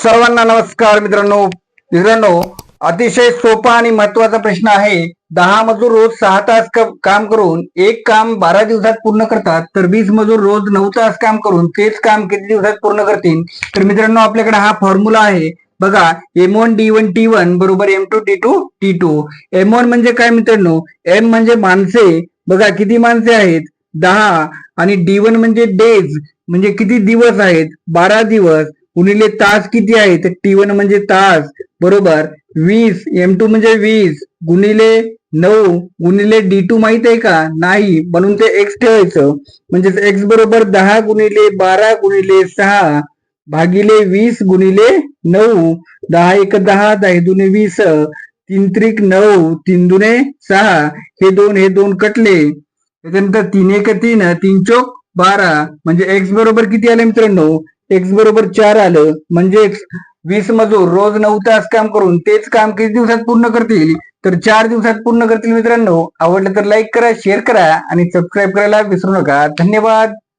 सर्वांना नमस्कार मित्रांनो अतिशय सोपा आणि महत्वाचा प्रश्न आहे. 10 मजूर रोज 6 तास काम करून एक काम 12 दिवसात पूर्ण करतात, तर 20 मजूर रोज 9 तास काम करून तेच काम किती दिवसात पूर्ण करतील? तर मित्रांनो, आपल्याकडे हा फॉर्म्युला आहे बघा. M1 D1 T1 बरोबर M2 D2 T2. M1 म्हणजे काय मित्रांनो? M म्हणजे माणसे. बघा किती माणसे आहेत? 10. आणि D1 म्हणजे डेज म्हणजे किती दिवस आहेत? 12 दिवस. गुणिले तास किती आहे? तर T1 म्हणजे तास बरोबर 20. M2 म्हणजे 20 गुणिले 9 गुणिले D2 माहित आहे का? नाही, म्हणून ते X ठेवायचं. म्हणजेच X बरोबर 10 गुणिले 12 गुणिले 6 भागिले 20 गुणिले 9. 10 एक 10, 10 दुने 20, 3 त्रिक 9, 3 दुने 6. हे दोन कटले. त्याच्यानंतर 3 एक 3, 3 चोक 12. म्हणजे X बरोबर किती आले मित्रांनो? X बरोबर 4 आलं. म्हणजे 20 मजूर रोज 9 तास काम करून तेच काम किती दिवसात पूर्ण करतील? तर 4 दिवसात पूर्ण करतील. मित्रांनो, आवडलं तर लाईक करा, शेअर करा आणि सबस्क्राईब करायला विसरू नका. धन्यवाद.